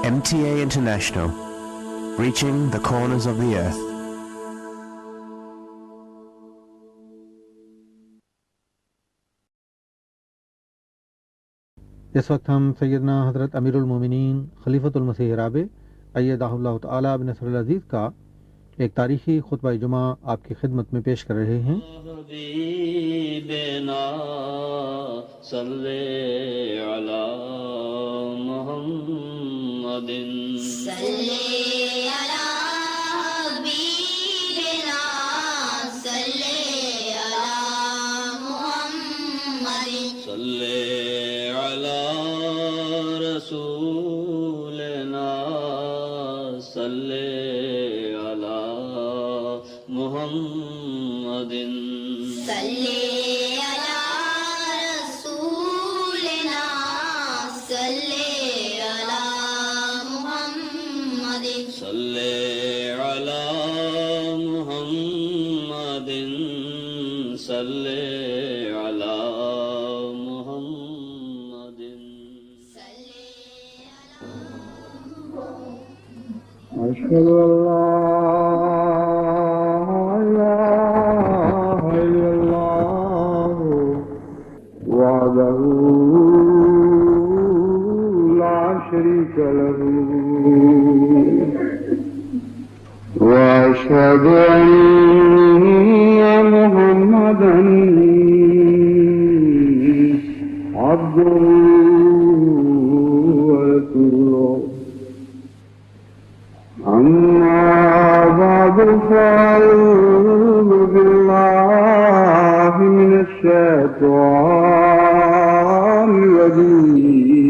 MTA International, reaching the corners of the earth. اس وقت ہم سیدنا حضرت امیر المومنین خلیفۃ المسیح رابع ایدہ اللہ تعالیٰ بنصر العزیز کا ایک تاریخی خطبہ جمعہ آپ کی خدمت میں پیش کر رہے ہیں۔ حبیبنا صلی علی محمد صلی علی حبیبنا صلی علی محمد صلی علی رسولنا صلی علی محمد صلی علی رسولنا صلی علی محمد صلی علی محمد صلی علی محمد أشهد أن لا إله إلا الله وحده لا شريك له وأشهد أن محمدا عبده ورسوله أما بعد فأعوذ بالله من الشيطان الرجيم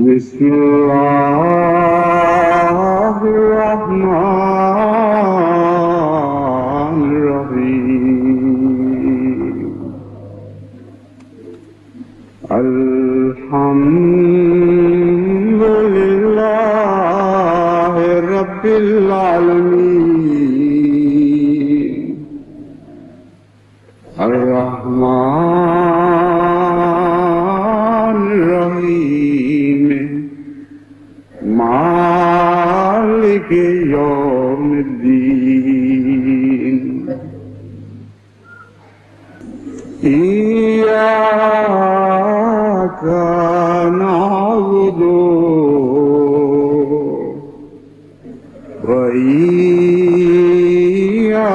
بسم الله الرحمن الرحيم الحمد لله رب العالمين الرحمن الرحيم مالك يوم الدين إياك نعبد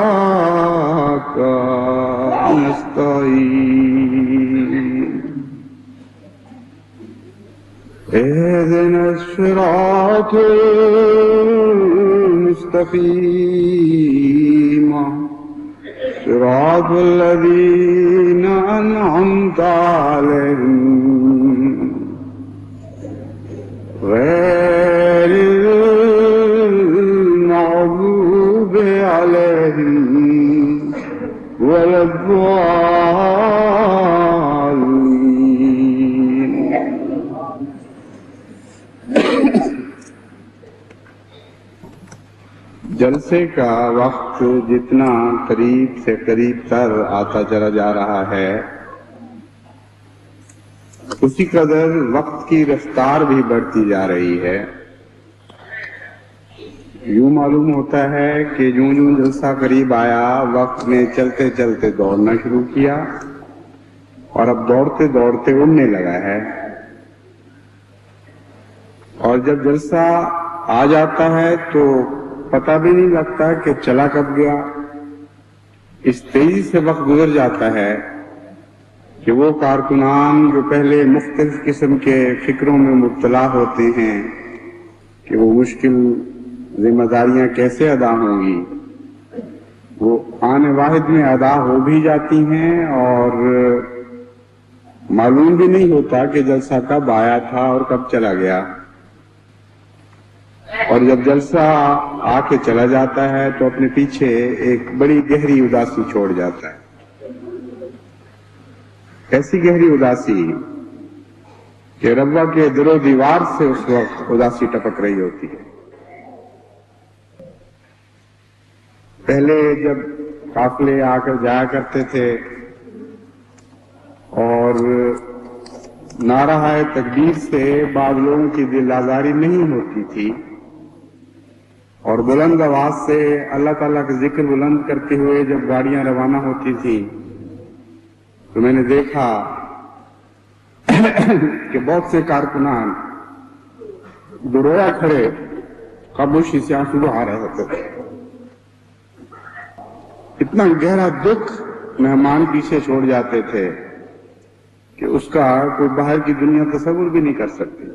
وإياك نستعين اهدنا الصراط المستقيم صراط الذين أنعمت عليهم غير المغضوب عليهم ولا الضالين۔ جلسے کا وقت جتنا قریب سے قریب تر آتا چلا جا رہا ہے، اسی قدر وقت کی رفتار بھی بڑھتی جا رہی ہے۔ یوں معلوم ہوتا ہے کہ جوں جوں جلسہ قریب آیا، وقت نے چلتے چلتے دوڑنا شروع کیا اور اب دوڑتے دوڑتے اڑنے لگا ہے، اور جب جلسہ آ جاتا ہے تو پتہ بھی نہیں لگتا کہ چلا کب گیا۔ اس تیزی سے وقت گزر جاتا ہے کہ وہ کارکنان جو پہلے مختلف قسم کے فکروں میں مبتلا ہوتے ہیں کہ وہ مشکل ذمہ داریاں کیسے ادا ہوں گی، وہ آن واحد میں ادا ہو بھی جاتی ہیں اور معلوم بھی نہیں ہوتا کہ جلسہ کب آیا تھا اور کب چلا گیا۔ اور جب جلسہ آ کے چلا جاتا ہے تو اپنے پیچھے ایک بڑی گہری اداسی چھوڑ جاتا ہے، ایسی گہری اداسی کہ ربا کے دل و دیوار سے اس وقت اداسی ٹپک رہی ہوتی ہے۔ پہلے جب قافلے آ کر جایا کرتے تھے اور نعرہ تکبیر سے بعض لوگوں کی دل آزاری نہیں ہوتی تھی اور بلند آواز سے اللہ تعالیٰ کا ذکر بلند کرتے ہوئے جب گاڑیاں روانہ ہوتی تھی تو میں نے دیکھا کہ بہت سے کارکنان درویا کھڑے خاموشی سے آنسو بہا رہے ہوتے تھے. اتنا گہرا دکھ مہمان پیچھے چھوڑ جاتے تھے کہ اس کا کوئی باہر کی دنیا تصور بھی نہیں کر سکتی.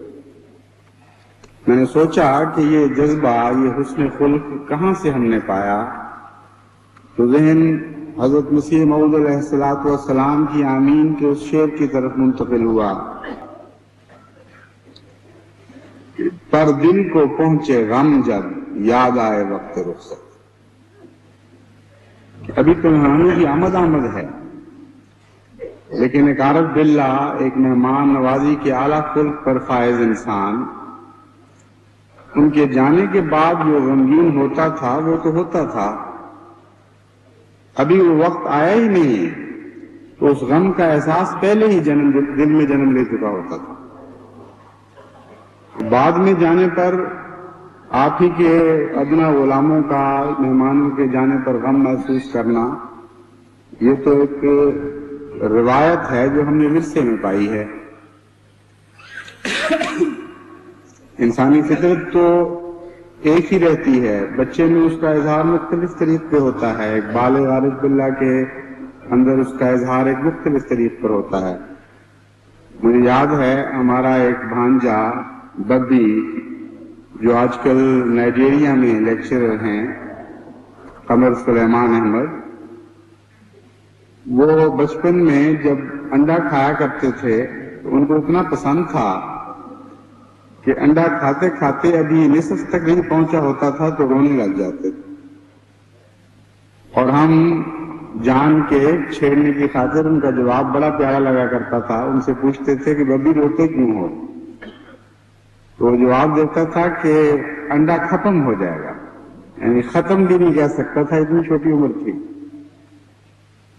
میں نے سوچا کہ یہ جذبہ، یہ حسن خلق کہاں سے ہم نے پایا؟ تو ذہن حضرت مسیح موعود علیہ السلام کی آمین کے اس شعر کی طرف منتقل ہوا، پر دل کو پہنچے غم جب یاد آئے وقت رخصت. ابھی تو مہمانوں کی آمد ہے، لیکن ایک عارف باللہ، ایک مہمان نوازی کے اعلیٰ خلق پر فائز انسان، ان کے جانے کے بعد جو غمگین ہوتا تھا وہ تو ہوتا تھا، ابھی وہ وقت آیا ہی نہیں تو اس غم کا احساس پہلے ہی دل میں جنم لے چکا ہوتا تھا. بعد میں جانے پر آپ ہی کے ادنا غلاموں کا مہمانوں کے جانے پر غم محسوس کرنا، یہ تو ایک روایت ہے جو ہم نے ورثے میں پائی ہے. انسانی فطرت تو ایک ہی رہتی ہے، بچے میں اس کا اظہار مختلف طریق پہ ہوتا ہے، ایک بالغ عارف باللہ کے اندر اس کا اظہار ایک مختلف طریق پر ہوتا ہے. مجھے یاد ہے ہمارا ایک بھانجا ببی جو آج کل نائجیریا میں لیکچرر ہیں، قمر سلیمان احمد، وہ بچپن میں جب انڈا کھایا کرتے تھے تو ان کو اتنا پسند تھا کہ انڈا کھاتے کھاتے ابھی نصف تک نہیں پہنچا ہوتا تھا تو رونے لگ جاتے تھے، اور ہم جان کے چھیڑنے کی خاطر ان کا جواب بڑا پیارا لگا کرتا تھا. ان سے پوچھتے تھے کہ ببی روتے کیوں ہو؟ تو وہ جواب دیتا تھا کہ انڈا ختم ہو جائے گا. یعنی ختم بھی نہیں کہہ سکتا تھا، اتنی چھوٹی عمر تھی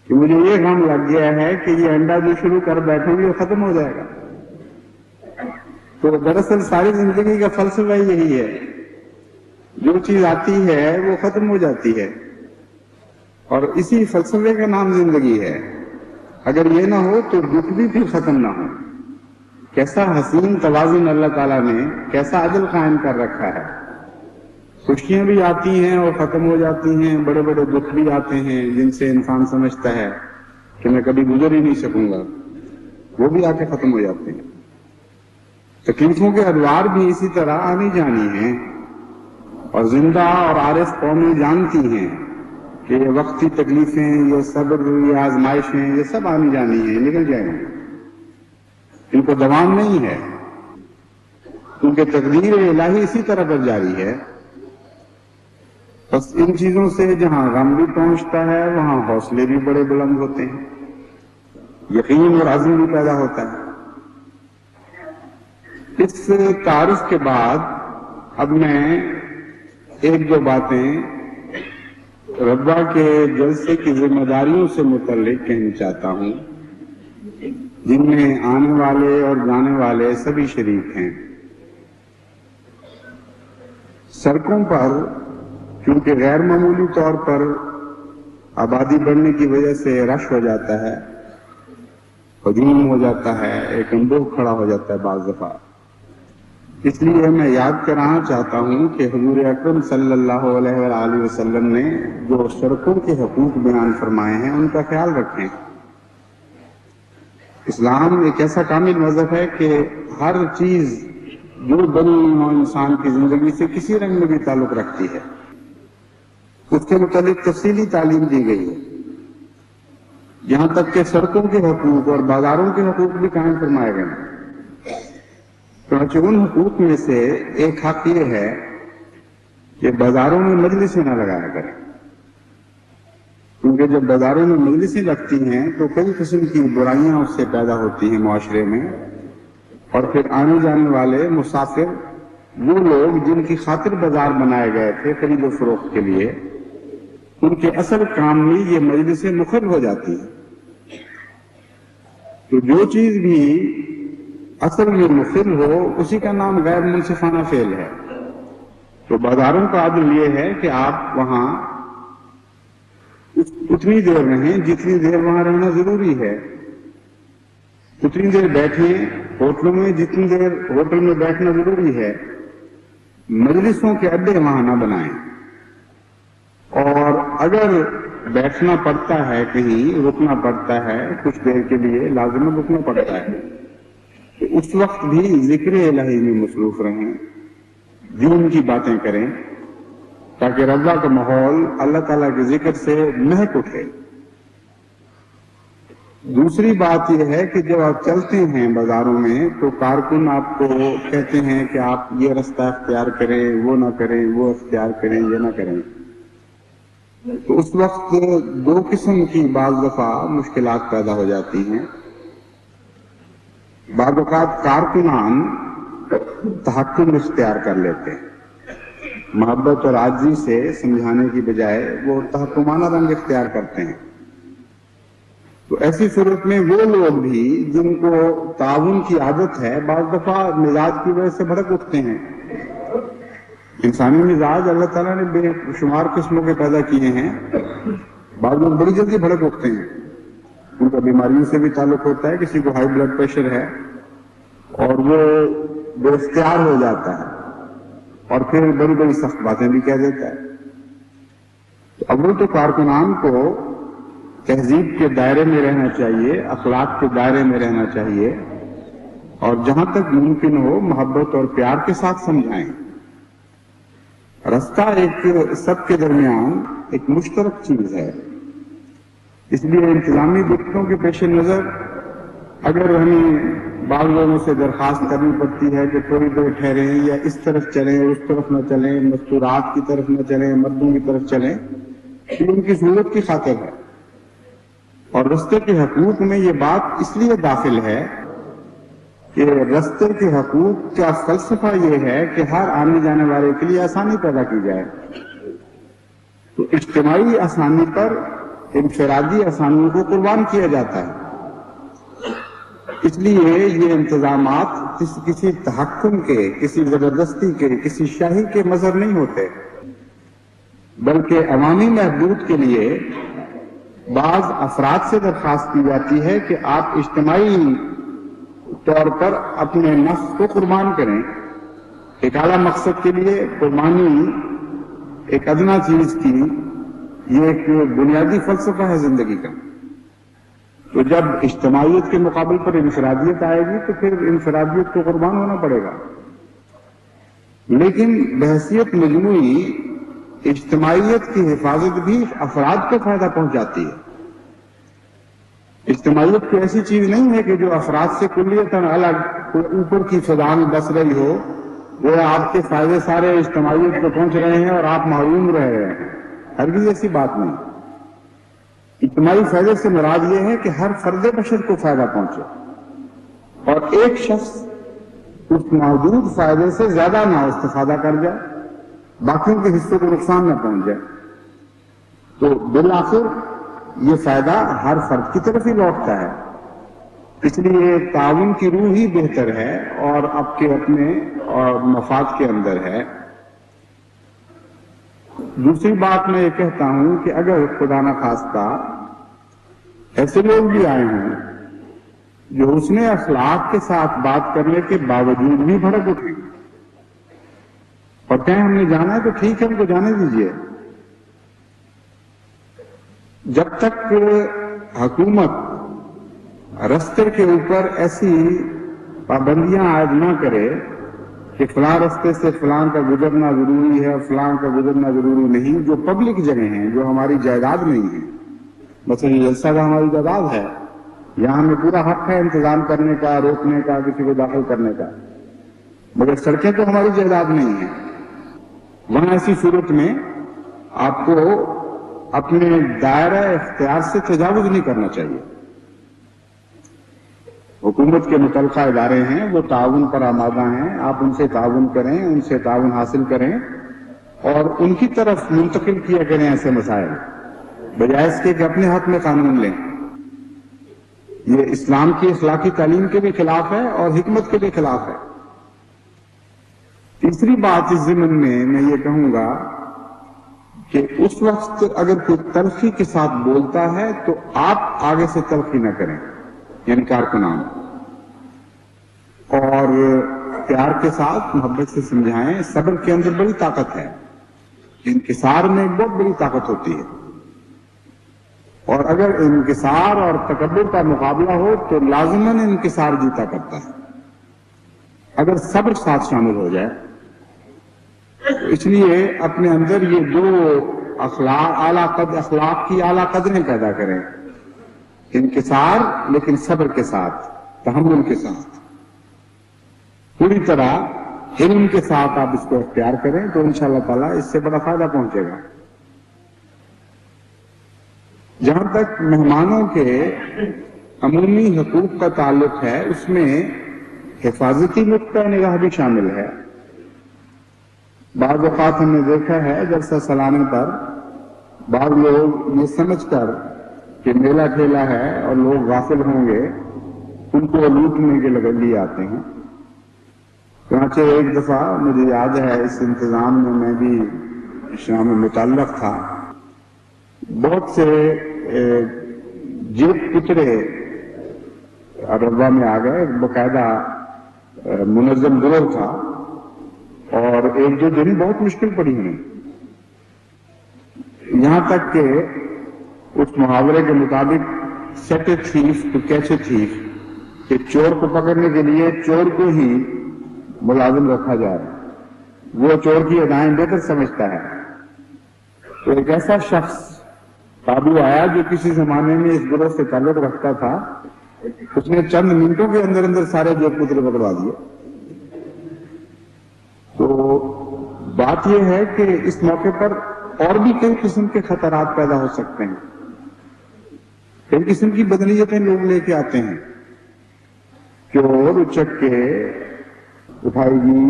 کہ مجھے یہ غم لگ گیا ہے کہ یہ انڈا جو شروع کر بیٹھیں گے وہ ختم ہو جائے گا. تو دراصل ساری زندگی کا فلسفہ یہی ہے، جو چیز آتی ہے وہ ختم ہو جاتی ہے، اور اسی فلسفے کا نام زندگی ہے. اگر یہ نہ ہو تو دکھ بھی پھر ختم نہ ہو. کیسا حسین توازن اللہ تعالیٰ نے، کیسا عدل قائم کر رکھا ہے. خوشیاں بھی آتی ہیں اور ختم ہو جاتی ہیں، بڑے بڑے دکھ بھی آتے ہیں جن سے انسان سمجھتا ہے کہ میں کبھی گزر ہی نہیں سکوں گا، وہ بھی آ کے ختم ہو جاتے ہیں. تکلیفوں کے ادوار بھی اسی طرح آنی جانی ہیں، اور زندہ اور عارف قومیں جانتی ہیں کہ یہ وقتی تکلیفیں، یہ صبر، یہ آزمائشیں، یہ سب آنی جانی ہیں، نکل جائیں گے، ان کو دوام نہیں ہے، کیونکہ تقدیر الہی اسی طرح پر جاری ہے. بس ان چیزوں سے جہاں غم بھی پہنچتا ہے وہاں حوصلے بھی بڑے بلند ہوتے ہیں، یقین اور عزم بھی پیدا ہوتا ہے. اس تعارف کے بعد اب میں ایک دو باتیں ربا کے جلسے کی ذمہ داریوں سے متعلق کہنا چاہتا ہوں، جن میں آنے والے اور جانے والے سبھی شریک ہیں. سڑکوں پر کیونکہ غیر معمولی طور پر آبادی بڑھنے کی وجہ سے رش ہو جاتا ہے، ہجوم ہو جاتا ہے، ایک اندوہ کھڑا ہو جاتا ہے بعض دفعہ. اس لیے میں یاد کرانا چاہتا ہوں کہ حضور اکرم صلی اللہ علیہ وآلہ وسلم نے جو سڑکوں کے حقوق بیان فرمائے ہیں ان کا خیال رکھیں. اسلام ایک ایسا کامل مذہب ہے کہ ہر چیز جو بنی انسان کی زندگی سے کسی رنگ میں بھی تعلق رکھتی ہے اس کے متعلق تفصیلی تعلیم دی گئی ہے، یہاں تک کہ سڑکوں کے حقوق اور بازاروں کے حقوق بھی قائم فرمائے گئے ہیں. چنانچہ ان حقوق میں سے ایک حق یہ ہے کہ بازاروں میں مجلسیں نہ لگایا کریں، کیونکہ جب بازاروں میں مجلسیں لگتی ہیں تو کئی قسم کی برائیاں اس سے پیدا ہوتی ہیں معاشرے میں، اور پھر آنے جانے والے مسافر، وہ لوگ جن کی خاطر بازار بنائے گئے تھے خرید و فروخت کے لیے، ان کے اصل کام میں یہ مجلسیں مخل ہو جاتی ہیں. تو جو چیز بھی اصل میں مخل ہو اسی کا نام غیر منصفانہ فعل ہے. تو بازاروں کا عدل یہ ہے کہ آپ وہاں اتنی دیر رہیں جتنی دیر وہاں رہنا ضروری ہے، اتنی دیر بیٹھیں ہوٹلوں میں جتنی دیر ہوٹل میں بیٹھنا ضروری ہے. مجلسوں کے اڈے وہاں نہ بنائیں، اور اگر بیٹھنا پڑتا ہے کہیں رکنا پڑتا ہے کچھ دیر کے لیے لازماً رکنا پڑتا ہے تو اس وقت بھی ذکر الہی میں مصروف رہیں، دین کی باتیں کریں تاکہ رضا کا ماحول اللہ تعالیٰ کے ذکر سے مہک اٹھے. دوسری بات یہ ہے کہ جب آپ چلتے ہیں بازاروں میں تو کارکن آپ کو کہتے ہیں کہ آپ یہ رستہ اختیار کریں، وہ نہ کریں، وہ اختیار کریں، یہ نہ کریں. تو اس وقت دو قسم کی بعض دفعہ مشکلات پیدا ہو جاتی ہیں. بعض اوقات کارکنان تحکم اختیار کر لیتے ہیں، محبت اور عاجزی سے سمجھانے کی بجائے وہ تحکمانہ رنگ اختیار کرتے ہیں. تو ایسی صورت میں وہ لوگ بھی جن کو تعاون کی عادت ہے بعض دفعہ مزاج کی وجہ سے بھڑک اٹھتے ہیں. انسانی مزاج اللہ تعالیٰ نے بے شمار قسموں کے پیدا کیے ہیں. بعض لوگ بڑی جلدی بھڑک اٹھتے ہیں، ان کا بیماریوں سے بھی تعلق ہوتا ہے. کسی کو ہائی بلڈ پریشر ہے اور وہ بے اختیار ہو جاتا ہے اور پھر بڑی بڑی سخت باتیں بھی کہہ دیتا ہے. تو اول تو کارکنان کو تہذیب کے دائرے میں رہنا چاہیے، اخلاق کے دائرے میں رہنا چاہیے، اور جہاں تک ممکن ہو محبت اور پیار کے ساتھ سمجھائیں. رستہ ایک سب کے درمیان ایک مشترک چیز ہے، اس لیے انتظامی دقتوں کے پیش نظر اگر ہمیں بعض لوگوں سے درخواست کرنی پڑتی ہے کہ تھوڑی دیر ٹھہریں یا اس طرف چلیں اس طرف نہ چلیں، مستورات کی طرف نہ چلیں، مردوں کی طرف چلیں، یہ ان کی ضرورت کی خاطر ہے. اور رستے کے حقوق میں یہ بات اس لیے داخل ہے کہ رستے کے حقوق کا فلسفہ یہ ہے کہ ہر آنے جانے والے کے لیے آسانی پیدا کی جائے. تو اجتماعی آسانی پر انفرادی آسانیوں کو قربان کیا جاتا ہے. اس لیے یہ انتظامات کسی تحکم کے، کسی زبردستی کے، کسی شاہی کے مظہر نہیں ہوتے، بلکہ عوامی محدود کے لیے بعض افراد سے درخواست کی جاتی ہے کہ آپ اجتماعی طور پر اپنے نفس کو قربان کریں. ایک اعلیٰ مقصد کے لیے قربانی ایک ادنا چیز کی، یہ ایک بنیادی فلسفہ ہے زندگی کا. تو جب اجتماعیت کے مقابل پر انفرادیت آئے گی تو پھر انفرادیت کو قربان ہونا پڑے گا. لیکن بحیثیت مجموعی اجتماعیت کی حفاظت بھی افراد کو فائدہ پہنچاتی ہے. اجتماعیت کوئی ایسی چیز نہیں ہے کہ جو افراد سے کلیتاً الگ اوپر کی فضا میں بس رہی ہو، وہ آپ کے فائدے سارے اجتماعیت کو پہنچ رہے ہیں اور آپ محروم رہ رہے ہیں. ہرگز ایسی بات نہیں. اجتماعی فائدے سے مراد یہ ہے کہ ہر فرد بشر کو فائدہ پہنچے اور ایک شخص اس موجود فائدے سے زیادہ نہ استفادہ کر جائے، باقیوں کے حصوں کو نقصان نہ پہنچ جائے. تو بالآخر یہ فائدہ ہر فرد کی طرف ہی لوٹتا ہے. اس لیے تعاون کی روح ہی بہتر ہے اور آپ کے اپنے اور مفاد کے اندر ہے. دوسری بات میں یہ کہتا ہوں کہ اگر خدا نہ خواستہ ایسے لوگ بھی آئے ہیں جو حسن اخلاق کے ساتھ بات کرنے کے باوجود بھی بھڑک اٹھیں اور کہیں ہم نے جانا ہے تو ٹھیک ہے، ہم کو جانے دیجیے. جب تک حکومت رستے کے اوپر ایسی پابندیاں عائد نہ کرے کہ فلاں رستے سے فلاں کا گزرنا ضروری ہے، فلاں کا گزرنا ضروری نہیں، جو پبلک جگہ ہیں، جو ہماری جائیداد نہیں ہے. مثلا یہ جلسہ کا ہماری جائیداد ہے، یہاں ہمیں پورا حق ہے انتظام کرنے کا، روکنے کا، کسی کو داخل کرنے کا، مگر سڑکیں تو ہماری جائیداد نہیں ہیں. وہاں ایسی صورت میں آپ کو اپنے دائرہ اختیار سے تجاوز نہیں کرنا چاہیے. حکومت کے متعلقہ ادارے ہیں، وہ تعاون پر آمادہ ہیں، آپ ان سے تعاون کریں، ان سے تعاون حاصل کریں اور ان کی طرف منتقل کیا کریں ایسے مسائل، بجائے اس کے کہ اپنے حق میں قانون لیں. یہ اسلام کی اخلاقی تعلیم کے بھی خلاف ہے اور حکمت کے بھی خلاف ہے۔ تیسری بات اس ضمن میں یہ کہوں گا کہ اس وقت اگر کوئی تلخی کے ساتھ بولتا ہے تو آپ آگے سے تلخی نہ کریں، یعنی کارکنان، اور پیار کے ساتھ محبت سے سمجھائیں۔ صبر کے اندر بڑی طاقت ہے، انکسار میں ایک بہت بڑی طاقت ہوتی ہے، اور اگر انکسار اور تکبر کا مقابلہ ہو تو لازماً انکسار جیتا کرتا ہے اگر صبر ساتھ شامل ہو جائے۔ اس لیے اپنے اندر یہ دو اخلاق کی اعلیٰ قدریں پیدا کریں، انکسار لیکن صبر کے ساتھ، تحمل کے ساتھ، پوری طرح علم کے ساتھ آپ اس کو اختیار کریں تو انشاءاللہ تعالیٰ اس سے بڑا فائدہ پہنچے گا۔ جہاں تک مہمانوں کے عمومی حقوق کا تعلق ہے، اس میں حفاظتی نقطہ نگاہ بھی شامل ہے۔ بعض اوقات ہم نے دیکھا ہے جلسہ سلانے پر بعض لوگ یہ سمجھ کر کہ میلہ ٹھیلا ہے اور لوگ غافل ہوں گے، ان کو لوٹنے کے لیے آتے ہیں۔ چنانچہ ایک دفعہ مجھے یاد ہے اس انتظام میں میں بھی شام میں متعلق تھا، بہت سے جیب کچرے ربا میں آ گئے، باقاعدہ منظم گروہ تھا، اور ایک جو دن بہت مشکل پڑی ہمیں، یہاں تک کہ اس محاورے کے مطابق set a thief to catch a thief, کہ چور کو پکڑنے کے لیے چور کو ہی ملازم رکھا جائے، وہ چور کی ادائیں بہتر سمجھتا ہے۔ تو ایک ایسا شخص قابو آیا جو کسی زمانے میں اس گروہ سے تعلق رکھتا تھا، اس نے چند منٹوں کے اندر اندر سارے جیب کترے پکڑوا دیے۔ تو بات یہ ہے کہ اس موقع پر اور بھی کئی قسم کے خطرات پیدا ہو سکتے ہیں، کئی قسم کی بدنیتیں لوگ لے کے آتے ہیں، چور اچکے اٹھائی گی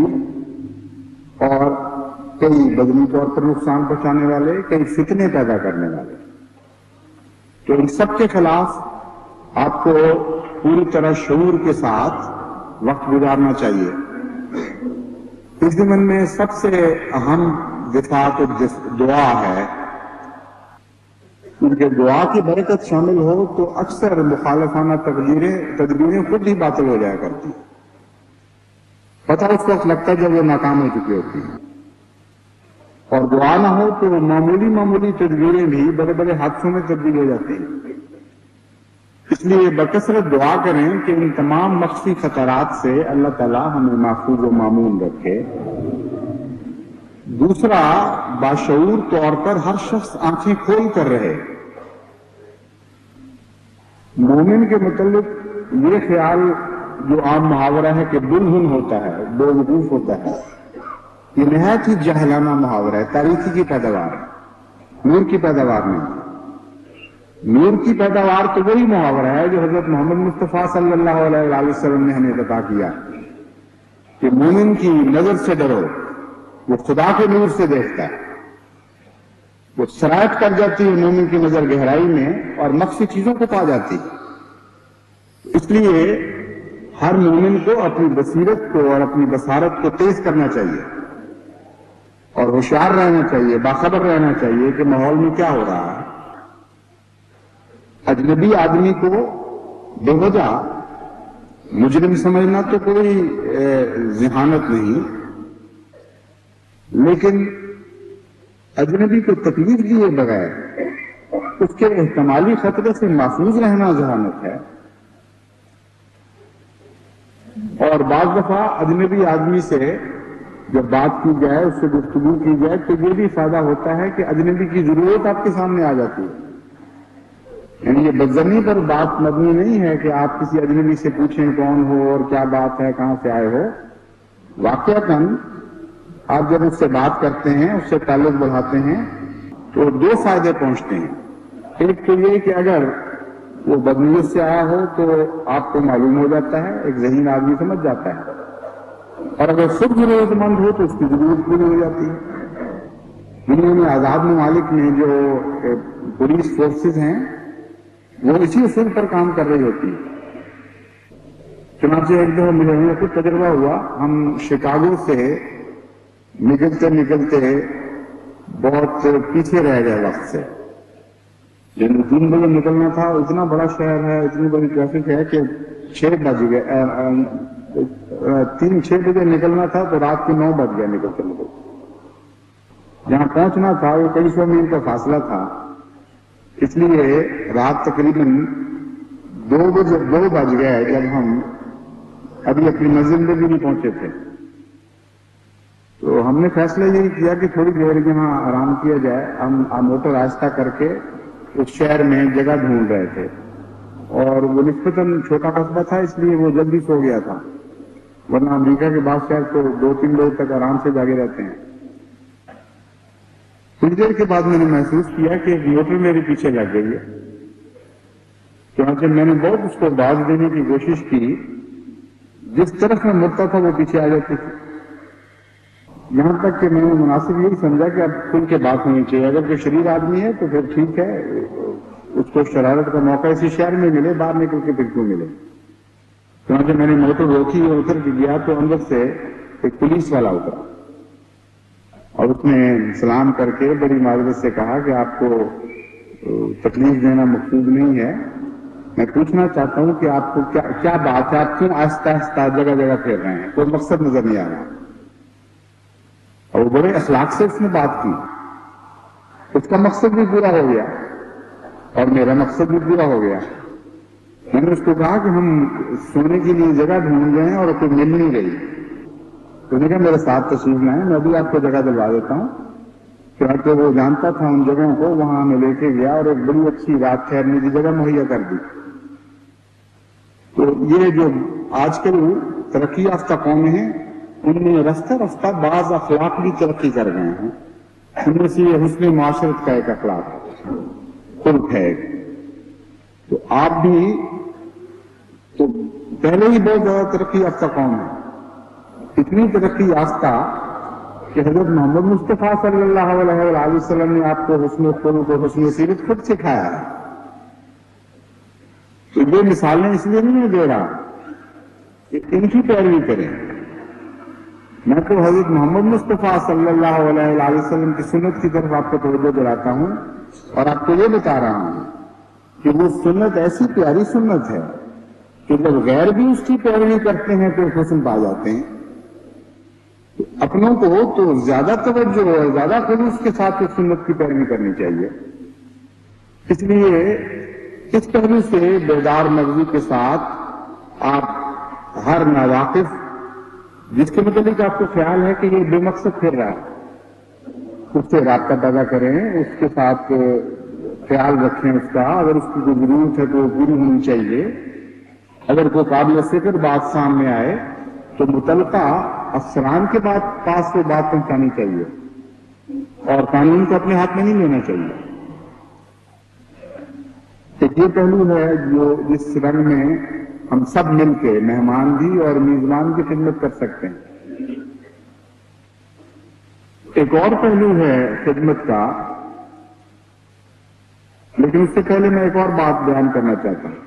اور کئی بدنی طور پر نقصان پہنچانے والے، کئی فتنے پیدا کرنے والے۔ تو ان سب کے خلاف آپ کو پوری طرح شعور کے ساتھ وقت گزارنا چاہیے۔ اس ضمن میں سب سے اہم دفاع تو دعا ہے، کیونکہ دعا کی برکت شامل ہو تو اکثر مخالفانہ تدبیریں خود ہی باطل ہو جایا کرتی ہیں، پتہ اس وقت لگتا ہے جب وہ ناکام ہو چکی ہوتی ہیں، اور دعا نہ ہو تو معمولی تدبیریں بھی بڑے بڑے حادثوں میں تبدیل ہو جاتی ہیں۔ اس لیے بکثرت دعا کریں کہ ان تمام مخفی خطرات سے اللہ تعالیٰ ہمیں محفوظ و معمون رکھے۔ دوسرا، باشعور طور پر ہر شخص آنکھیں کھول کر رہے۔ مومن کے متعلق یہ خیال جو عام محاورہ ہے کہ بلہن ہوتا ہے، بے وقوف ہوتا ہے، یہ نہایت ہی جاہلانہ محاورہ ہے، تاریخی کی پیداوار ہے، نور کی پیداوار نہیں۔ نور کی پیداوار تو وہی محاورہ ہے جو حضرت محمد مصطفیٰ صلی اللہ علیہ وسلم نے ہمیں عطا کیا کہ مومن کی نظر سے ڈرو، وہ خدا کے نور سے دیکھتا ہے، وہ سرایت کر جاتی ہے مومن کی نظر گہرائی میں اور مخفی چیزوں کو پا جاتی ہے۔ اس لیے ہر مومن کو اپنی بصیرت کو اور اپنی بصارت کو تیز کرنا چاہیے اور ہوشیار رہنا چاہیے، باخبر رہنا چاہیے کہ ماحول میں کیا ہو رہا ہے۔ اجنبی آدمی کو بے وجہ مجرم سمجھنا تو کوئی ذہانت نہیں، لیکن اجنبی کو تکلیف دیے بغیر اس کے احتمالی خطرے سے محفوظ رہنا ذہانت ہے۔ اور بعض دفعہ اجنبی آدمی سے جب بات کی جائے، اس سے گفتگو کی جائے تو یہ بھی فائدہ ہوتا ہے کہ اجنبی کی ضرورت آپ کے سامنے آ جاتی ہے۔ یعنی یہ بدظنی پر بات مبنی نہیں ہے کہ آپ کسی اجنبی سے پوچھیں کون ہو اور کیا بات ہے، کہاں سے آئے ہو۔ واقعتاً آپ جب اس سے بات کرتے ہیں، اس سے تعلق بڑھاتے ہیں تو دو فائدے پہنچتے ہیں۔ ایک تو یہ کہ اگر وہ بدنیت سے آیا ہو تو آپ کو معلوم ہو جاتا ہے، ایک ذہین آدمی سمجھ جاتا ہے، اور اگر خود ضرورت مند ہو تو اس کی ضرورت پوری ہو جاتی ہے۔ دنیا میں آزاد ممالک میں جو پولیس فورسز ہیں، وہ اسی اصول پر کام کر رہی ہوتی ہے. چنانچہ ایک دفعہ مجھے کچھ تجربہ ہوا، ہم شکاگو سے نکلتے نکلتے بہت پیچھے رہ گئے وقت سے. یعنی 3 بجے نکلنا تھا، اتنا بڑا شہر ہے، اتنی بڑی ٹریفک ہے کہ 6 بج گئے. 6 بجے نکلنا تھا تو رات کے 9 بج گئے نکلتے نکلتے. جہاں پہنچنا تھا وہ کئی 100 میل کا فاصلہ تھا، اس لیے رات تقریباً 2 بج گئے جب ہم ابھی اپنی منزل میں بھی نہیں پہنچے تھے. تو ہم نے فیصلہ یہ کیا کہ تھوڑی دیر یہاں آرام کیا جائے. ہم موٹر آہستہ کر کے اس شہر میں جگہ ڈھونڈ رہے تھے، اور وہ نسبتاً چھوٹا قصبہ تھا اس لیے وہ جلدی سو گیا تھا، ورنہ امریکہ کے بعض شہر تو 2-3 بجے تک آرام سے جاگے رہتے ہیں. کچھ دیر کے بعد میں نے محسوس کیا کہ ایک موٹر میرے پیچھے لگ گئی ہے. چنانچہ میں نے بہت اس کو باز دینے کی کوشش کی، جس طرف میں مڑتا تھا وہ پیچھے آ جاتی تھی. یہاں تک کہ میں نے مناسب یہی سمجھا کہ اب کھل کے بات ہونی چاہیے. اگر کوئی شریر آدمی ہے تو پھر ٹھیک ہے، اس کو شرارت کا موقع اسی شہر میں ملے، باہر نکل کے پھر کیوں ملے. چنانچہ میں نے موٹر روکی اور اتر کے گیا تو اندر سے ایک پولیس والا اترا اور اس نے سلام کر کے بڑی معذرت سے کہا کہ آپ کو تکلیف دینا مقصود نہیں ہے، میں پوچھنا چاہتا ہوں کہ آپ کو کیا بات ہے، آپ کیوں آہستہ آہستہ جگہ جگہ پھیر رہے ہیں، کوئی مقصد نظر نہیں آ رہا. اور وہ بڑے اخلاق سے اس نے بات کی. اس کا مقصد بھی پورا ہو گیا اور میرا مقصد بھی پورا ہو گیا. میں نے اس کو کہا کہ ہم سونے کے لیے جگہ ڈھونڈ رہے ہیں اور کوئی مل نہیں رہی. تو نے کہا میرے ساتھ تشریف لائیں، میں بھی آپ کو جگہ دلوا دیتا ہوں. کیونکہ وہ جانتا تھا ان جگہوں کو، وہاں ہمیں لے کے گیا اور ایک بڑی اچھی رات ٹھہرنے کی جگہ مہیا کر دی. تو یہ جو آج کل ترقی یافتہ قومیں ہیں، ان میں رفتہ رفتہ بعض اخلاق بھی ترقی کر گئے ہیں. ان میں سے یہ حسن معاشرت کا ایک اخلاق خلق ہے. تو آپ بھی تو پہلے ہی بہت زیادہ ترقی یافتہ قوم ہے، اتنی ترقی یافتہ کہ حضرت محمد مصطفیٰ صلی اللہ علیہ وسلم نے آپ کو حسن خلق و حسن سیرت خود سکھایا ہے. تو یہ مثالیں اس لیے نہیں دے رہا کہ ان کی پیروی کریں. میں تو حضرت محمد مصطفیٰ صلی اللہ علیہ وسلم کی سنت کی طرف آپ کو توجہ دلاتا ہوں اور آپ کو یہ بتا رہا ہوں کہ وہ سنت ایسی پیاری سنت ہے کہ جب غیر بھی اس کی پیروی کرتے ہیں تو حسن پا جاتے ہیں. اپنوں کو تو زیادہ توجہ اور زیادہ خلوص کے ساتھ اس سنت کی پیروی کرنی چاہیے. اس لیے اس پہلو سے بیدار مغزی کے ساتھ آپ ہر ناواقف جس کے متعلق آپ کو خیال ہے کہ یہ بے مقصد پھر رہا ہے، اس سے رابطہ پیدا کریں، اس کے ساتھ خیال رکھیں اس کا. اگر اس کی کوئی ضرورت ہے تو وہ پوری ہونی چاہیے. اگر کوئی قابل ذکر بات سامنے آئے تو متعلقہ افسران کے پاس وہ بات پہنچانی چاہیے اور قانون کو اپنے ہاتھ میں نہیں لینا چاہیے. ایک یہ پہلو ہے جو جس رنگ میں ہم سب مل کے مہمان بھی اور میزبان کی خدمت کر سکتے ہیں. ایک اور پہلو ہے خدمت کا، لیکن اس سے پہلے میں ایک اور بات بیان کرنا چاہتا ہوں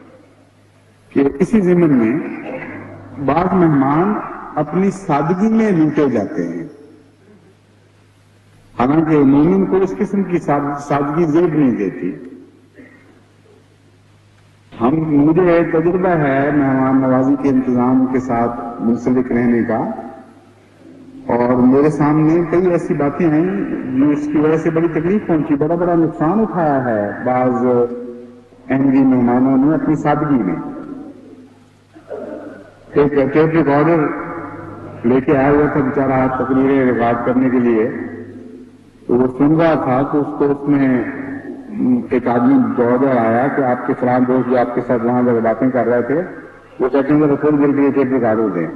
کہ اسی ضمن میں بعض مہمان اپنی سادگی میں لوٹے جاتے ہیں. حالانکہ مومن کو اس قسم کی سادگی زیب نہیں دیتی. مجھے تجربہ ہے مہمان نوازی کے انتظام کے ساتھ منسلک رہنے کا، اور میرے سامنے کئی ایسی باتیں آئیں جو اس کی وجہ سے بڑی تکلیف پہنچی، بڑا بڑا نقصان اٹھایا ہے بعض احمدی مہمانوں نے اپنی سادگی میں. ایک ٹیپ ریکارڈر لے کے آیا ہوا تھا بیچارہ تقریریں ریکارڈ کرنے کے لیے، تو وہ سن رہا تھا تو اس میں ایک آدمی دوڑ آیا کہ آپ کے فلاں دوست جو آپ کے ساتھ وہاں جب باتیں کر رہے تھے وہ کہتے ہیں تھوڑی دیر کے لیے ٹیپ ریکارڈر دیں.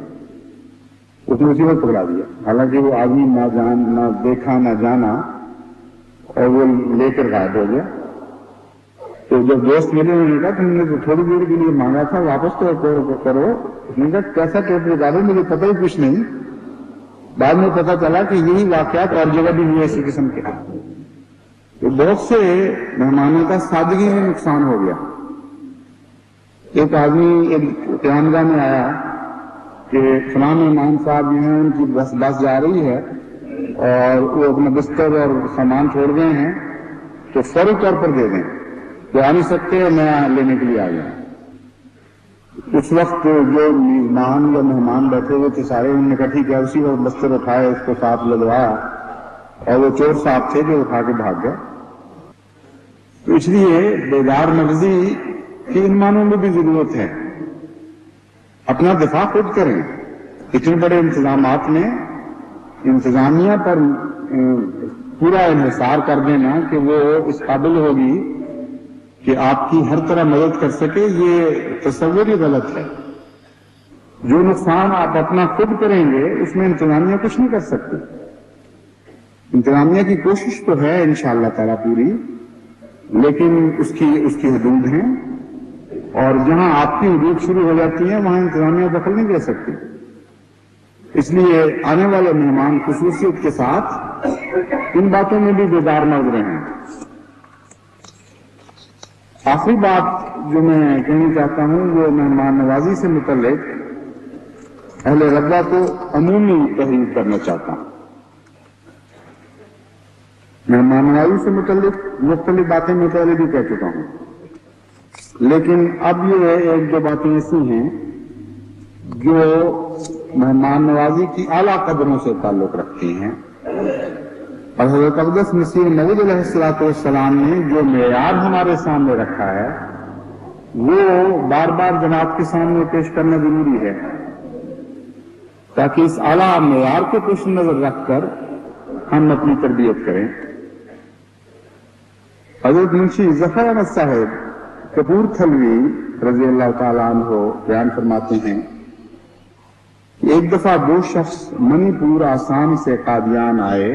اس نے اسی وقت پکڑا دیا، حالانکہ وہ آدمی نہ دیکھا نہ جانا، اور وہ لے کر غائب ہو گیا. تو جب دوست ملے انہوں نے کہا تم نے تو تھوڑی دیر کے لیے مانگا تھا، واپس تو کرو. اس نے کہا کیسا ٹیپ ریکارڈر، مجھے پتہ ہی کچھ نہیں. بعد میں پتا چلا کہ یہی واقعات اور جگہ بھی ہوئے اسی قسم کے. تو بہت سے مہمانوں کا سادگی میں نقصان ہو گیا. ایک آدمی ایک قیامگاہ میں آیا کہ فلاں مہمان صاحب جو ہیں ان کی بس جا رہی ہے اور وہ اپنا بستر اور سامان چھوڑ گئے ہیں تو فوری طور پر دے دیں، وہ آ نہیں سکتے، میں لینے کے لیے آ گیا۔ اس وقت جو میزبان یا مہمان بیٹھے ہوئے تھے سارے، انہوں نے کہا ٹھیک ہے، اسی وقت بستر اٹھائے، اس کو ساتھ لگوایا، اور وہ چور صاحب تھے جو اٹھا کے بھاگ گئے۔ تو اس لیے بیدار مغزی کی ان معنوں میں بھی ضرورت ہے، اپنا دفاع خود کریں۔ اتنے بڑے انتظامات میں انتظامیہ پر پورا انحصار کر دینا کہ وہ اس قابل ہوگی کہ آپ کی ہر طرح مدد کر سکے، یہ تصور ہی غلط ہے۔ جو نقصان آپ اپنا خود کریں گے اس میں انتظامیہ کچھ نہیں کر سکتی۔ انتظامیہ کی کوشش تو ہے انشاءاللہ تعالیٰ پوری، لیکن اس کی حدود ہیں، اور جہاں آپ کی حدود شروع ہو جاتی ہیں وہاں انتظامیہ دخل نہیں دے سکتی۔ اس لیے آنے والے مہمان خصوصیت کے ساتھ ان باتوں میں بھی بیدار مرد رہیں۔ آخری بات جو میں کہنا چاہتا ہوں وہ مہمان نوازی سے متعلق اہل ربہ کو عمومی تحریر کرنا چاہتا ہوں۔ مہمان نوازی سے متعلق مختلف باتیں میں پہلے بھی کہہ چکا ہوں، لیکن اب یہ ایک دو باتیں ایسی ہیں جو مہمان نوازی کی اعلیٰ قدروں سے تعلق رکھتی ہیں، اور حضرت اقدس مسیح موعود علیہ السلام نے جو معیار ہمارے سامنے رکھا ہے وہ بار بار جناب کے سامنے پیش کرنا ضروری ہے، تاکہ اس اعلیٰ معیار کو پیش نظر رکھ کر ہم اپنی تربیت کریں۔ حضرت منشی ظفر احمد صاحب کپور تھلوی رضی اللہ تعالیٰ عنہ بیان فرماتے ہیں کہ ایک دفعہ دو شخص منی پور آسام سے قادیان آئے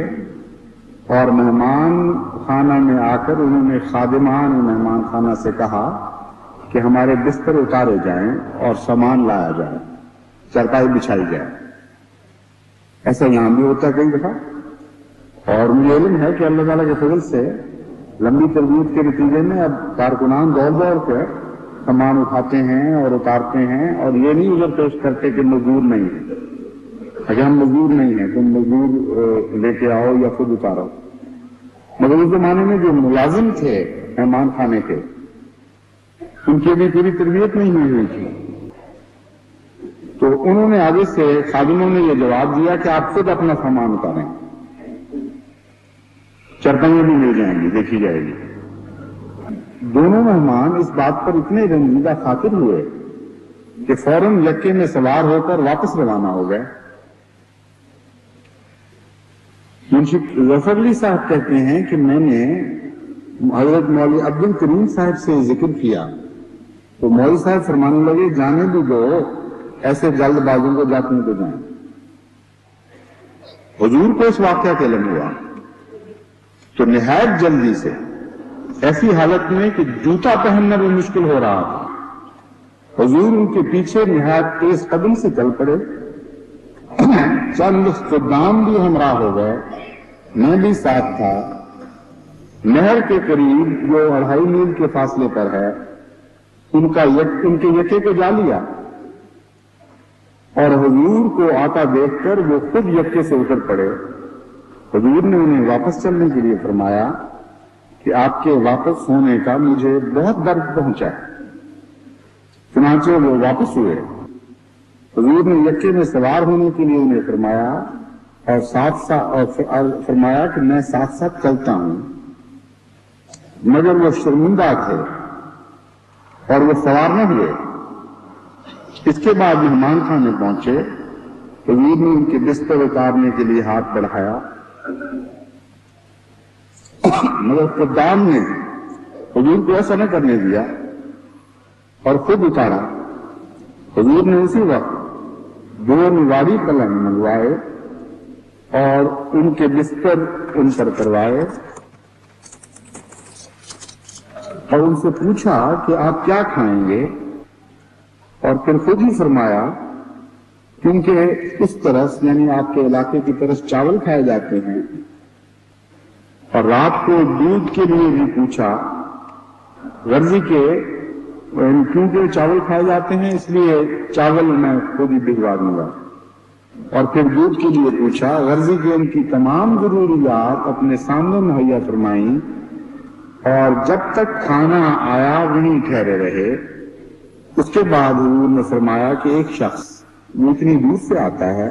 اور مہمان خانہ میں آ کر انہوں نے خادمان مہمان خانہ سے کہا کہ ہمارے بستر اتارے جائیں اور سامان لایا جائے، چرپائی بچھائی جائے۔ ایسا یہاں بھی ہوتا ہے کئی دفعہ، اور مجھے علم ہے کہ اللہ تعالیٰ کے فضل سے لمبی تربیت کے نتیجے میں اب کارکنان دوڑ دوڑ کر سامان اٹھاتے ہیں اور اتارتے ہیں، اور یہ نہیں ادھر پیش کرتے کہ مزدور نہیں ہے، اگر ہم مزدور نہیں ہیں تم مزدور لے کے آؤ یا خود اتارو۔ مگر اس زمانے میں جو ملازم تھے مہمان خانے کے، ان کی بھی پوری تربیت نہیں ہوئی تھی، تو انہوں نے آگے سے خادموں نے یہ جواب دیا کہ آپ خود اپنا سامان اتاریں، چرپائیاں بھی مل جائیں گی، دیکھی جائے گی۔ دونوں مہمان اس بات پر اتنے رنجیدہ خاطر ہوئے کہ فوراً یکے میں سوار ہو کر واپس روانہ ہو گئے۔ منشی ظفر علی صاحب کہتے ہیں کہ میں نے حضرت مولوی عبد الکریم صاحب سے ذکر کیا تو مولوی صاحب فرمانے لگے جانے بھی دو، ایسے جلد بازوں کو جاتے ہیں تو جائیں۔ حضور کو اس واقعہ کا علم ہوا تو نہایت جلدی سے ایسی حالت میں کہ جوتا پہننا بھی مشکل ہو رہا تھا، حضور ان کے پیچھے نہایت تیز قدم سے چل پڑے، چند خدام بھی ہمراہ ہو گئے، میں بھی ساتھ تھا۔ نہر کے قریب جو 2.5 میل کے فاصلے پر ہے ان کے یکے کو جا لیا، اور حضور کو آتا دیکھ کر وہ خود یکے سے اتر پڑے۔ حضور نے انہیں واپس چلنے کے لیے فرمایا کہ آپ کے واپس ہونے کا مجھے بہت درد پہنچا ہے۔ چنانچہ وہ واپس ہوئے، حضور نے یکے میں سوار ہونے کے لیے انہیں فرمایا اور فرمایا کہ میں ساتھ ساتھ چلتا ہوں، مگر وہ شرمندہ تھے اور وہ سوار نہ ہوئے۔ اس کے بعد مہمان خانے پہنچے، حضور نے ان کے بستر اتارنے کے لیے ہاتھ بڑھایا، مگر خدام نے حضور کو ایسا نہ کرنے دیا اور خود اتارا۔ حضور نے اسی وقت 2 نواری پلنگ منگوائے اور ان کے بستر ان پر کروائے اور ان سے پوچھا کہ آپ کیا کھائیں گے، اور پھر خود ہی فرمایا کیونکہ اس طرف یعنی آپ کے علاقے کی طرف چاول کھائے جاتے ہیں، اور رات کو دودھ کے لیے بھی پوچھا، غرضی کے کیونکہ چاول کھائے جاتے ہیں اس لیے چاول میں خود ہی بھجوا دوں گا۔ اور پھر دودھ کے لیے پوچھا، غرضی کے ان کی تمام ضروریات اپنے سامنے مہیا فرمائیں اور جب تک کھانا آیا وہیں ٹھہرے رہے۔ اس کے بعد حضور نے فرمایا کہ ایک شخص جو اتنی دور سے آتا ہے،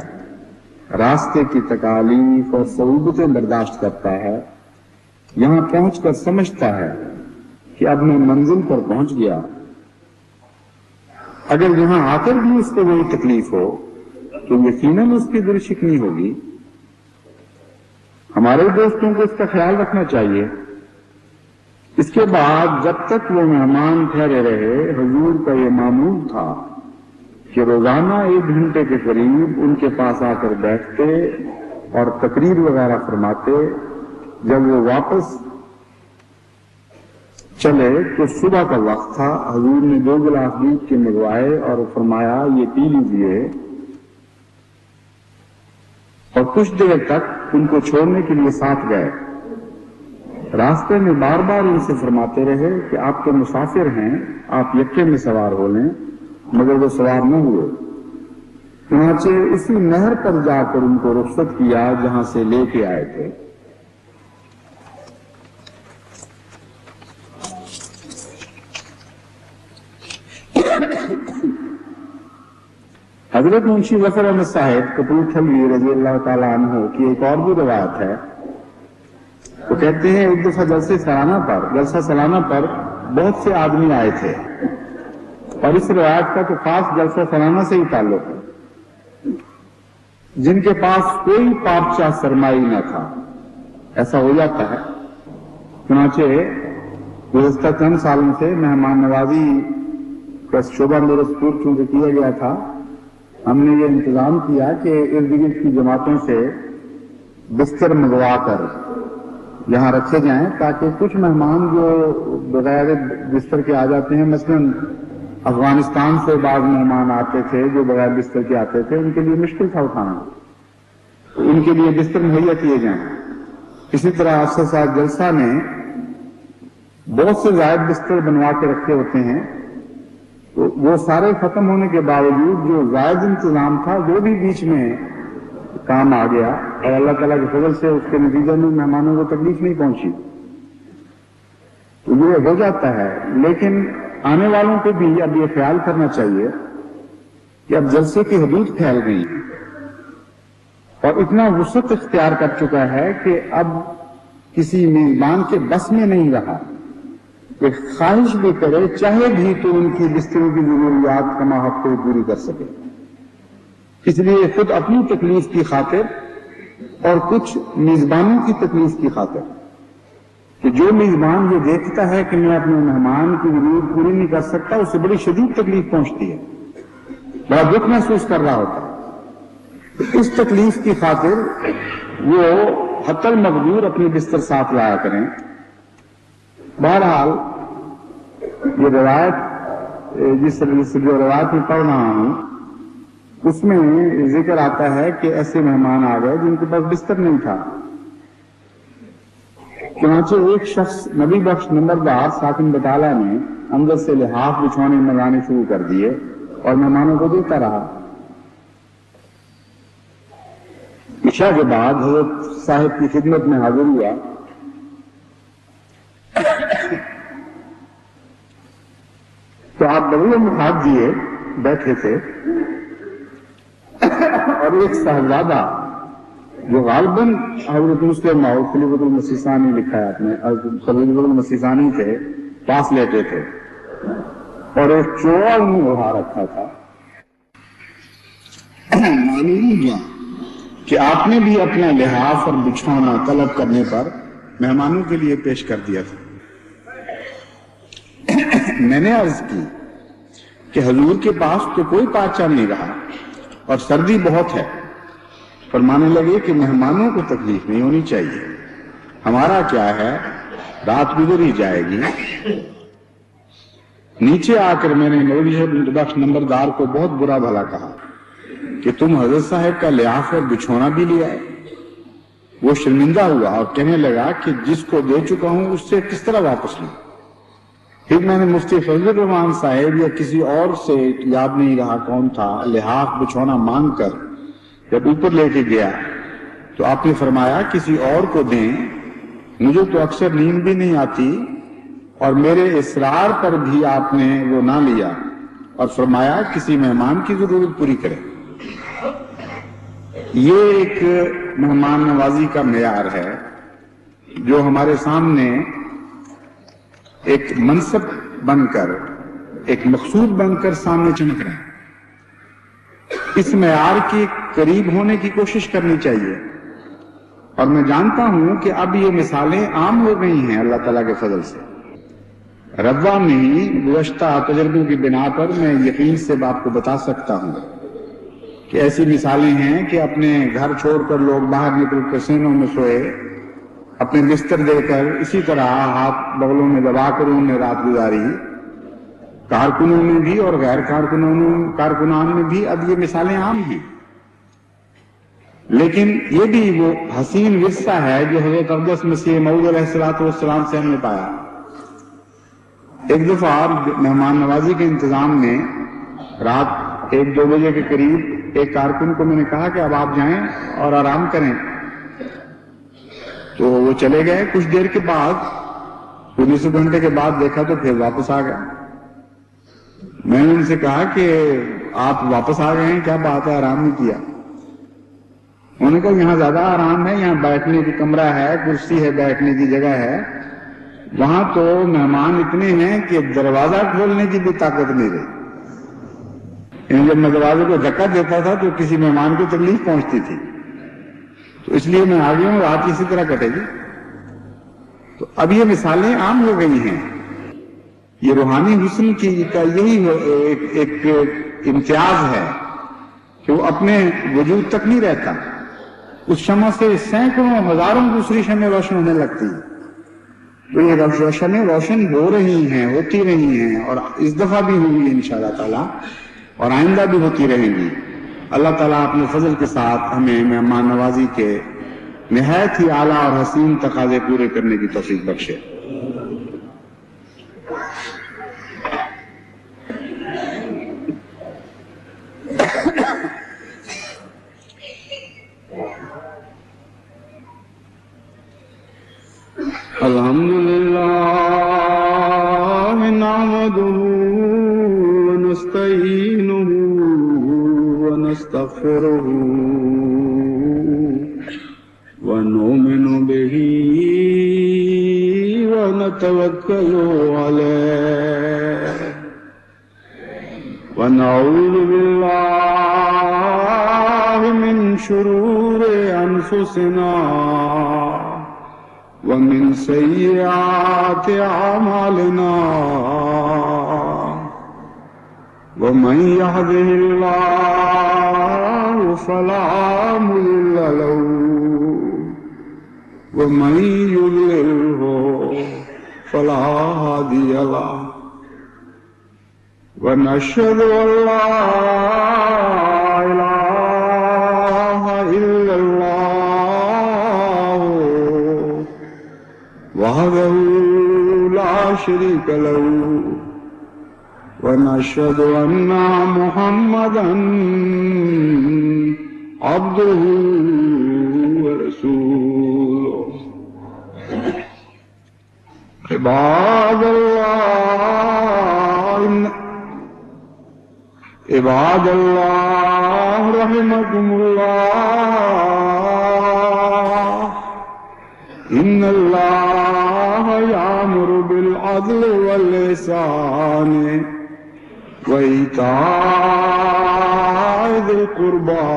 راستے کی تکالیف اور صعوبتیں برداشت کرتا ہے، یہاں پہنچ کر سمجھتا ہے کہ اب میں منزل پر پہنچ گیا، اگر یہاں آ کر بھی اس کو وہی تکلیف ہو تو یقیناً اس کی دل شکنی ہوگی۔ ہمارے دوستوں کو اس کا خیال رکھنا چاہیے۔ اس کے بعد جب تک وہ مہمان ٹھہرے رہے، حضور کا یہ معمول تھا کہ روزانہ 1 گھنٹے کے قریب ان کے پاس آ کر بیٹھتے اور تقریر وغیرہ فرماتے۔ جب وہ واپس چلے تو صبح کا وقت تھا، حضور نے 2 گلاس دودھ کے منگوائے اور فرمایا یہ پی لیجئے، اور کچھ دیر تک ان کو چھوڑنے کے لیے ساتھ گئے۔ راستے میں بار بار ان سے فرماتے رہے کہ آپ تو مسافر ہیں، آپ یکے میں سوار ہو لیں، مگر وہ سوار نہ ہوئے۔ چنانچہ اسی نہر پر جا کر ان کو رخصت کیا جہاں سے لے کے آئے تھے۔ حضرت منشی ظفر احمد صاحب کپورتھلی رضی اللہ تعالیٰ عنہ کی ایک اور بھی روایت ہے۔ وہ کہتے ہیں ایک دفعہ جلسہ سالانہ پر بہت سے آدمی آئے تھے، اور اس روایت کا تو خاص جلسہ سالانہ سے ہی تعلق ہے، جن کے پاس کوئی پارچہ سرمائی نہ تھا۔ ایسا ہو جاتا ہے۔ چنانچہ گزشتہ چند سالوں سے مہمان نوازی کا شعبہ میرپور چونکہ کیا گیا تھا، ہم نے یہ انتظام کیا کہ ارد گرد کی جماعتوں سے بستر منگوا کر یہاں رکھے جائیں، تاکہ کچھ مہمان جو بغیر بستر کے آ جاتے ہیں، مثلاً افغانستان سے بعض مہمان آتے تھے جو بغیر بستر کے آتے تھے، ان کے لیے مشکل تھا اٹھانا، تو ان کے لیے بستر مہیا کیے جائیں۔ اسی طرح افسر صاحب جلسہ نے بہت سے زائد بستر بنوا کے رکھے ہوتے ہیں، تو وہ سارے ختم ہونے کے باوجود جو زائد انتظام تھا وہ بھی بیچ میں کام آ گیا، اور اللہ تعالیٰ کے فضل سے اس کے نتیجے میں مہمانوں کو تکلیف نہیں پہنچی۔ تو یہ ہو جاتا ہے، لیکن آنے والوں کو بھی اب یہ خیال کرنا چاہیے کہ اب جلسے کی حدود پھیل گئی ہیں اور اتنا وسعت اختیار کر چکا ہے کہ اب کسی میزبان کے بس میں نہیں رہا کہ خواہش بھی کرے، چاہے بھی تو ان کی بستروں کی ضروریات کما حق کو پوری کر سکے۔ اس لیے خود اپنی تکلیف کی خاطر اور کچھ میزبانوں کی تکلیف کی خاطر، کہ جو میزبان یہ دیکھتا ہے کہ میں اپنے مہمان کی ضرورت پوری نہیں کر سکتا، اسے بڑی شدید تکلیف پہنچتی ہے، بڑا دکھ محسوس کر رہا ہوتا ہے۔ اس تکلیف کی خاطر وہ حتی المقدور اپنی بستر ساتھ لایا کریں۔ بہرحال یہ روایت جس جو روایت میں پڑھ رہا ہوں اس میں ذکر آتا ہے کہ ایسے مہمان آ گئے جن کے پاس بستر نہیں تھا۔ چنانچہ ایک شخص نبی بخش نمبردار ساکن بٹالہ نے اندر سے لحاف بچھونے منگانے شروع کر دیے اور مہمانوں کو دیتا رہا۔ عشاء کے بعد حضرت صاحب کی خدمت میں حاضر ہوا تو آپ بغلوں میں ہاتھ دیے بیٹھے تھے، اور ایک صاحبزادہ جو غالباً حضرت مسلم اور خلیفۃ المسیح ثانی لکھا ہے آپ نے، خلیفۃ المسیح ثانی تھے، پاس لیٹے تھے اور ایک چوڑا انہوں اڑا رکھا تھا۔ معلوم ہوا کہ آپ نے بھی اپنا لحاف اور بچھونا طلب کرنے پر مہمانوں کے لیے پیش کر دیا تھا۔ میں نے عرض کی کہ حضور کے پاس تو کوئی پارچہ نہیں رہا اور سردی بہت ہے۔ فرمانے لگے کہ مہمانوں کو تکلیف نہیں ہونی چاہیے، ہمارا کیا ہے، رات گزر ہی جائے گی۔ نیچے آ کر میں نے نبی بخش نمبردار کو بہت برا بھلا کہا کہ تم حضرت صاحب کا لحاف اور بچھونا بھی لیا ہے۔ وہ شرمندہ ہوا اور کہنے لگا کہ جس کو دے چکا ہوں اس سے کس طرح واپس لوں۔ پھر میں نے مفتی فضل الرحمان صاحب یا کسی اور سے، یاد نہیں رہا کون تھا، لحاف بچھونا مانگ کر جب اوپر لے کے گیا تو آپ نے فرمایا کسی اور کو دیں، مجھے تو اکثر نیند بھی نہیں آتی، اور میرے اصرار پر بھی آپ نے وہ نہ لیا، اور فرمایا کسی مہمان کی ضرورت پوری کرے۔ یہ ایک مہمان نوازی کا معیار ہے جو ہمارے سامنے ایک منصب بن کر، ایک مقصود بن کر سامنے چمک رہا ہے۔ اس معیار کے قریب ہونے کی کوشش کرنی چاہیے، اور میں جانتا ہوں کہ اب یہ مثالیں عام ہو گئی ہیں اللہ تعالیٰ کے فضل سے۔ ربوہ میں ہی گزشتہ تجربوں کی بنا پر میں یقین سے آپ کو بتا سکتا ہوں کہ ایسی مثالیں ہیں کہ اپنے گھر چھوڑ کر لوگ باہر نکل کر سینوں میں سوئے، اپنے بستر دے کر اسی طرح ہاتھ بغلوں میں دبا کر انہوں نے رات گزاری، کارکنوں میں بھی اور غیر کارکنان میں بھی اب یہ مثالیں عام ہیں۔ لیکن یہ بھی وہ حسین ورثہ ہے جو حضرت اقدس مسیح موعود علیہ السلام سے ہم نے پایا۔ ایک دفعہ مہمان نوازی کے انتظام میں رات 1-2 بجے کے قریب ایک کارکن کو میں نے کہا کہ اب آپ جائیں اور آرام کریں، تو وہ چلے گئے۔ کچھ دیر کے بعد، کچھ نصف گھنٹے کے بعد دیکھا تو پھر واپس آ گئے۔ میں نے ان سے کہا کہ آپ واپس آ گئے ہیں، کیا بات ہے، آرام نہیں کیا؟ انہوں نے کہا یہاں زیادہ آرام ہے، یہاں بیٹھنے کی کمرہ ہے، کرسی ہے، بیٹھنے کی جگہ ہے، وہاں تو مہمان اتنے ہیں کہ دروازہ کھولنے کی بھی طاقت نہیں رہی۔ جب میں دروازے کو دھکا دیتا تھا تو کسی مہمان کو تکلیف پہنچتی تھی، تو اس لیے میں آ گیا ہوں، رات اسی طرح کٹے گی۔ تو اب یہ مثالیں عام ہو گئی ہیں۔ یہ روحانی حسن کا یہی ایک امتیاز ہے کہ وہ اپنے وجود تک نہیں رہتا، اس شمع سے سینکڑوں ہزاروں دوسری شمعیں روشن ہونے لگتی ہیں۔ تو یہ شمعیں روشن ہو رہی ہیں، ہوتی رہی ہیں، اور اس دفعہ بھی ہوئی انشاءاللہ تعالی، اور آئندہ بھی ہوتی رہیں گی۔ اللہ تعالیٰ اپنے فضل کے ساتھ ہمیں مہمان نوازی کے نہایت ہی اعلیٰ اور حسین تقاضے پورے کرنے کی توفیق بخشے۔ الحمدللہ نحمدہ ونستعینہ ونستغفرہ ونؤمن بہ ونتوکل علیہ ونعوذ باللہ من شرور انفسنا ومن سیئات اعمالنا ومن يهده الله فلا مضل له ومن يضلله فلا هادي له ونشهد أن لا إله إلا الله وحده لا شريك له ونشهد أن محمدا عبده ورسوله عباد الله رحمكم الله إن الله يأمر بالعدل والإحسان وإيتاء ذي القربى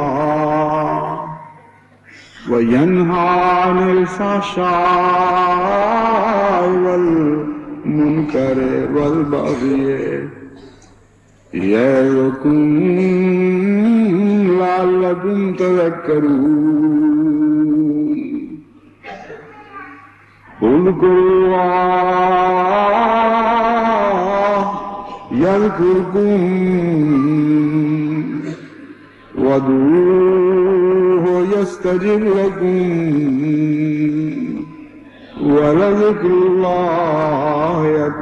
وينهى عن الفحشاء والمنكر والبغي يعظكم لعلكم تذكرون اذكروا الله يذكركم وادعوه يستجب لكم ولذكر الله أكبر